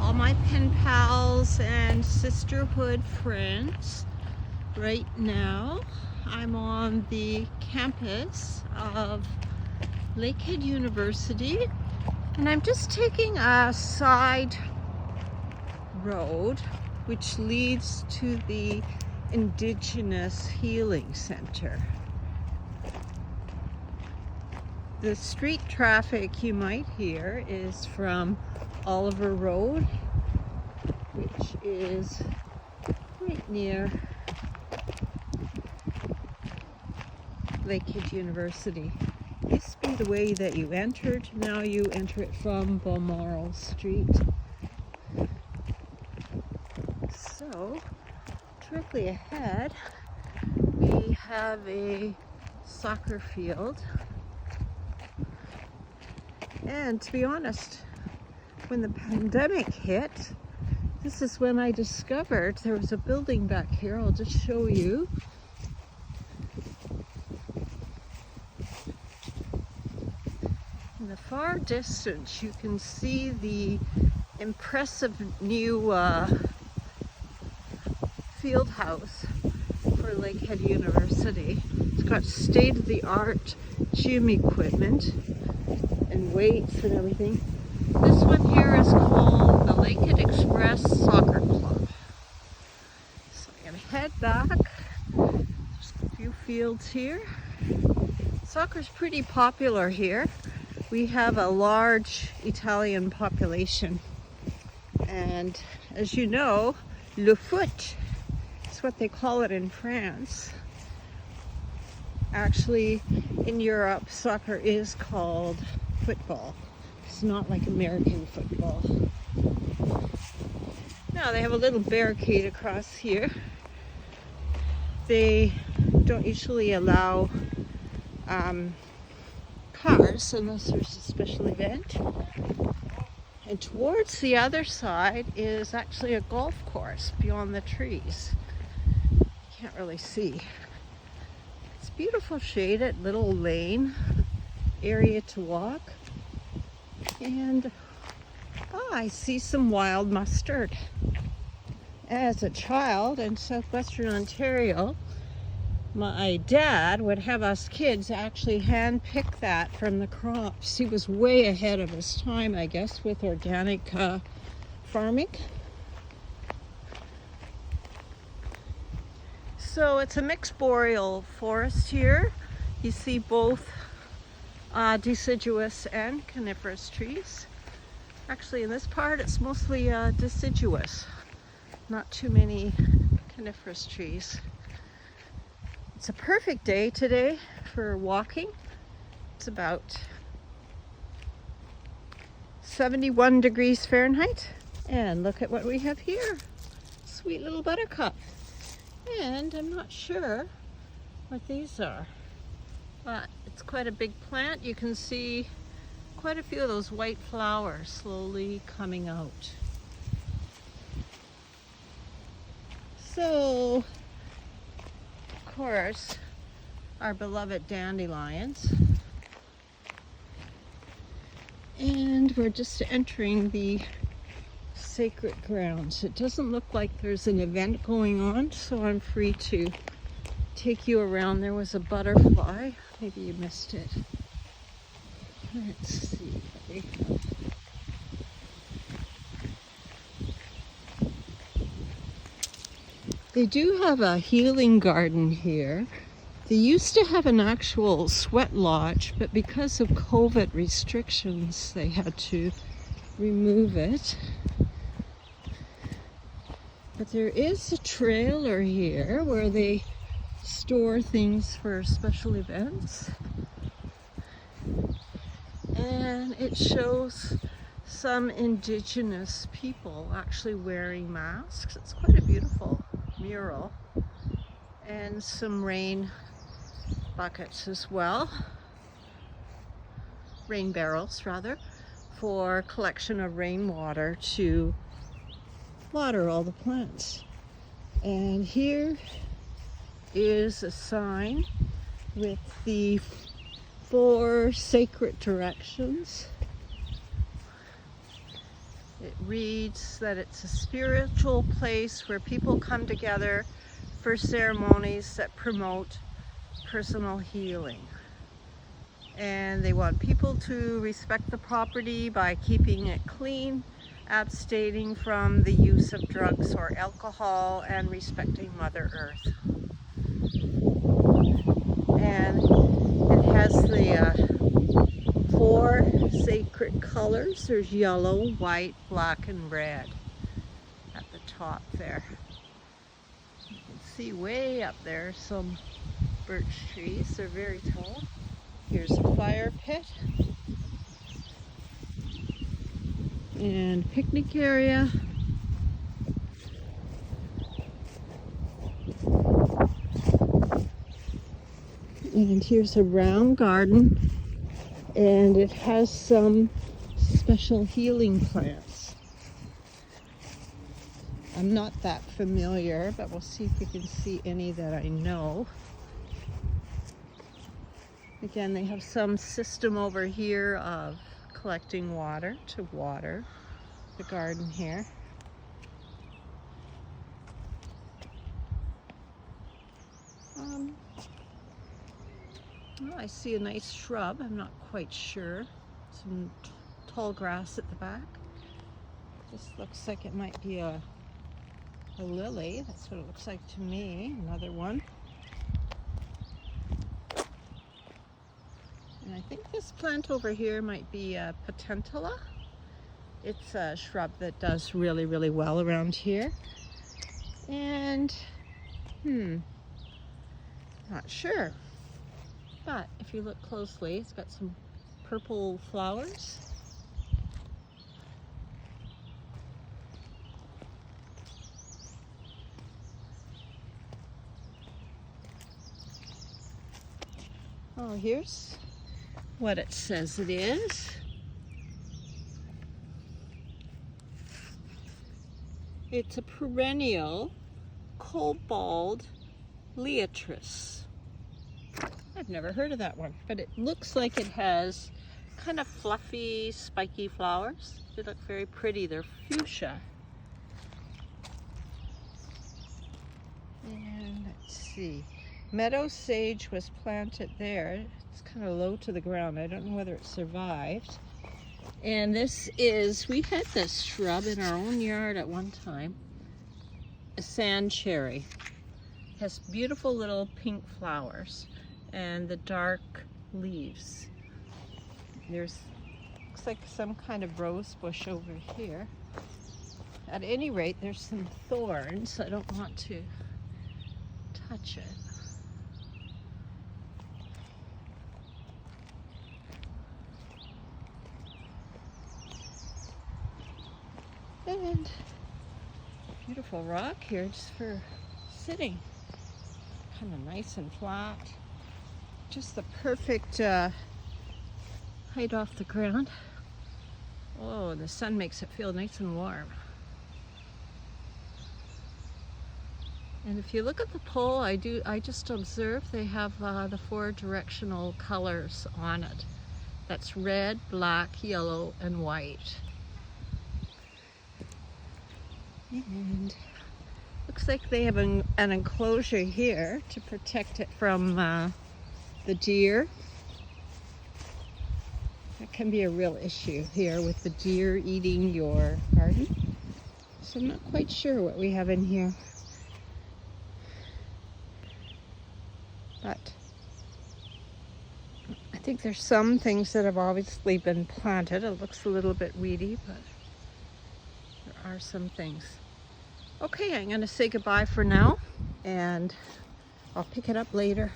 all my pen pals and sisterhood friends. Right now I'm on the campus of Lakehead University, and I'm just taking a side road which leads to the Indigenous Healing Center. The street traffic you might hear is from Oliver Road, which is right near Lakehead University. It used to be the way that you entered. Now you enter it from Balmoral Street. So, directly ahead, we have a soccer field. And to be honest, when the pandemic hit, this is when I discovered there was a building back here. I'll just show you. In the far distance, you can see the impressive new field house for Lakehead University. It's got state-of-the-art gym equipment and weights and everything. This one here is called the Lakehead Express Soccer Club. So I'm gonna head back. There's a few fields here. Soccer's pretty popular here. We have a large Italian population, and as you know, le foot is what they call it in France. Actually, in Europe, soccer is called football. It's not like American football. Now they have a little barricade across here. They don't usually allow cars unless there's a special event. And towards the other side is actually a golf course beyond the trees. You can't really see. It's beautiful shaded little lane area to walk. And I see some wild mustard. As a child in southwestern Ontario, my dad would have us kids actually hand pick that from the crops. He was way ahead of his time, I guess, with organic farming. So it's a mixed boreal forest here. You see both deciduous and coniferous trees. Actually, in this part, it's mostly deciduous. Not too many coniferous trees. It's a perfect day today for walking. It's about 71 degrees Fahrenheit. And look at what we have here. Sweet little buttercup. And I'm not sure what these are, but it's quite a big plant. You can see quite a few of those white flowers slowly coming out. So, of course, our beloved dandelions. And we're just entering the sacred grounds. It doesn't look like there's an event going on, so I'm free to take you around. There was a butterfly. Maybe you missed it. Let's see what we have. They do have a healing garden here. They used to have an actual sweat lodge, but because of COVID restrictions, they had to remove it. But there is a trailer here where they store things for special events. And it shows some Indigenous people actually wearing masks. It's quite a beautiful mural. And some rain buckets as well. Rain barrels, rather, for collection of rainwater to water all the plants. And here is a sign with the 4 sacred directions It reads that it's a spiritual place where people come together for ceremonies that promote personal healing. And they want people to respect the property by keeping it clean, abstaining from the use of drugs or alcohol, and respecting Mother Earth. And it has the 4 sacred colors. There's yellow, white, black, and red at the top there. You can see way up there some birch trees. They're very tall. Here's a fire pit and picnic area. And here's a round garden, and it has some special healing plants. I'm not that familiar, but we'll see if we can see any that I know. Again, they have some system over here of collecting water to water the garden here. Well, I see a nice shrub. I'm not quite sure. Some tall grass at the back. This looks like it might be a lily. That's what it looks like to me. Another one. And I think this plant over here might be a patentilla. It's a shrub that does really, really well around here. And, not sure. But if you look closely, it's got some purple flowers. Oh, here's what it says it is. It's a perennial cobalt leatris. I've never heard of that one, but it looks like it has kind of fluffy, spiky flowers. They look very pretty. They're fuchsia. And let's see. Meadow sage was planted there. It's kind of low to the ground. I don't know whether it survived. And this is, we had this shrub in our own yard at one time. A sand cherry. It has beautiful little pink flowers and the dark leaves. There's, looks like some kind of rose bush over here. At any rate, there's some thorns. I don't want to touch it. And beautiful rock here just for sitting. Kind of nice and flat. Just the perfect height off the ground. Oh, and the sun makes it feel nice and warm. And if you look at the pole, I just observed they have the 4 directional colors on it. That's red, black, yellow, and white. And looks like they have an enclosure here to protect it from the deer. That can be a real issue here with the deer eating your garden. So I'm not quite sure what we have in here. But I think there's some things that have obviously been planted. It looks a little bit weedy, but there are some things. Okay, I'm going to say goodbye for now, and I'll pick it up later.